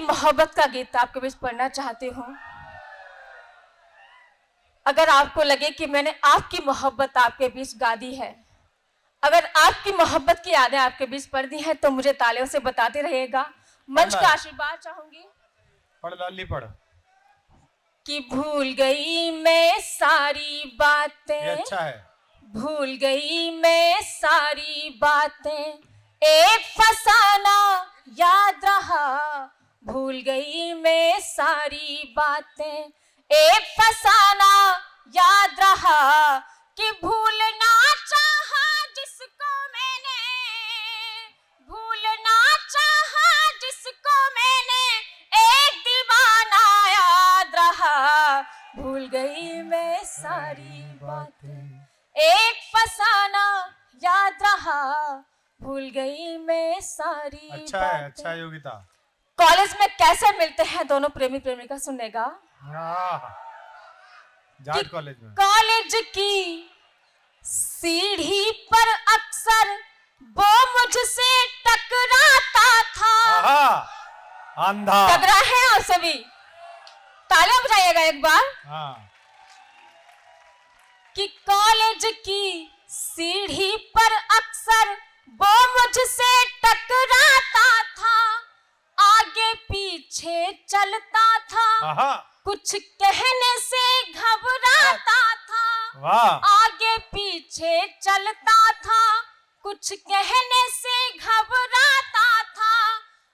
मोहब्बत का गीत आपके बीच पढ़ना चाहती हूँ। अगर आपको लगे कि मैंने आपकी मोहब्बत आपके बीच गा दी है, अगर आपकी मोहब्बत की यादें आपके बीच पढ़ दी है, तो मुझे तालियों से बताते रहिएगा। मंच का आशीर्वाद चाहूंगी। पढ़ लाली पढ़। कि भूल गई मैं सारी बातें, ये अच्छा है। भूल गई मैं सारी बातें, एक फसाना याद रहा। भूल गई मैं सारी बातें, एक फसाना याद रहा। कि भूलना चाहा जिसको मैंने, भूलना चाहा जिसको मैंने, एक दीवाना याद रहा। भूल गई मैं सारी बातें, एक फसाना याद रहा। भूल गई मैं सारी अच्छा है, अच्छा है योगिता। कॉलेज में कैसे मिलते हैं दोनों प्रेमी प्रेमिका, सुनेगा। जाट कॉलेज में, कॉलेज की सीढ़ी पर अक्सर वो मुझसे टकराता था। अंधा टकरा है और सभी तालियां बजाइएगा एक बार। कि कॉलेज की सीढ़ी पर अक्सर वो मुझसे टकराता था। आगे पीछे चलता था, कुछ कहने से घबराता था। आगे पीछे चलता था, कुछ कहने से घबराता था।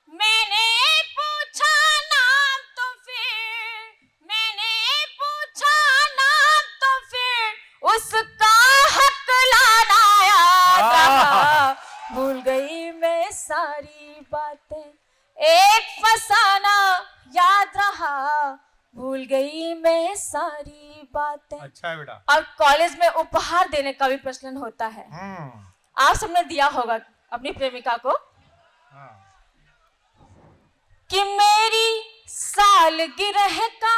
मैंने पूछा नाम तो फिर, मैंने पूछा नाम तो फिर, उसका हक लाना याद रहा। भूल गई मैं सारी बातें, एक फसाना याद रहा। भूल गई मैं सारी बातें। अच्छा है बेटा। और कॉलेज में उपहार देने का भी प्रचलन होता है। आप सबने दिया होगा अपनी प्रेमिका को। कि मेरी सालगिरह का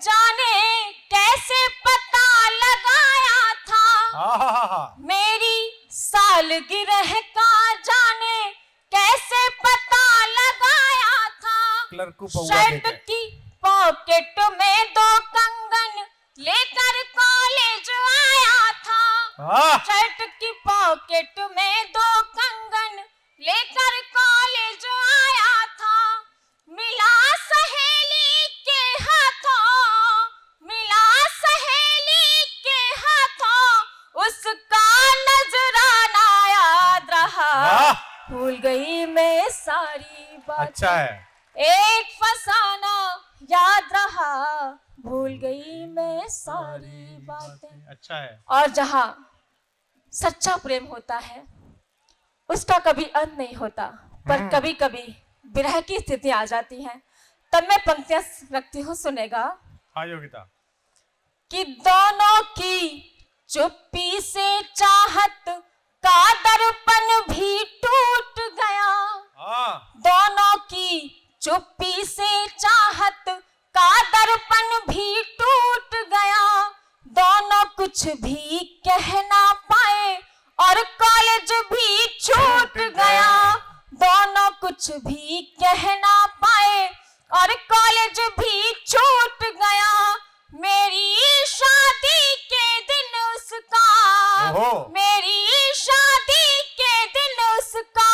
जाने कैसे पता लगाया था। मेरी सालगिरह का जाने कैसे पता लगाया था। शर्ट की पॉकेट में 2 कंगन लेकर कॉलेज आया था। शर्ट की पॉकेट में 2 कंगन लेकर कॉलेज आया था। मिला सहेली के हाथों, मिला सहेली के हाथों, उसका नजराना याद रहा। भूल गई मैं सारी बातें। अच्छा है। एक फसाना याद रहा। भूल गई मैं सारी बातें। अच्छा है। और जहां सच्चा प्रेम होता है उसका कभी अंत नहीं होता, पर कभी कभी विरह की स्थिति आ जाती है। तब मैं पंक्तियां रखती हूँ, सुनेगा। हाँ योगिता। कि दोनों की चुप्पी से चाहत का दर्पण भी टूट गया। दोनों की चुप्पी से चाहत का दर्पण भी टूट गया। दोनों कुछ भी कह ना पाए और कॉलेज भी छूट गया। दोनों कुछ भी कह ना पाए और कॉलेज भी छूट गया। मेरी शादी के दिन उसका, मेरी शादी के दिन उसका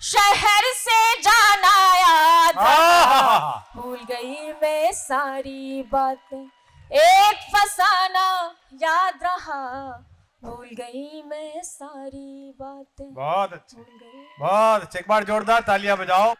शहर से जाना याद रहा। भूल गई मैं सारी बातें, एक फसाना याद रहा। भूल गई मैं सारी बातें। बहुत अच्छे, बहुत अच्छे। एक बार जोरदार तालियां बजाओ।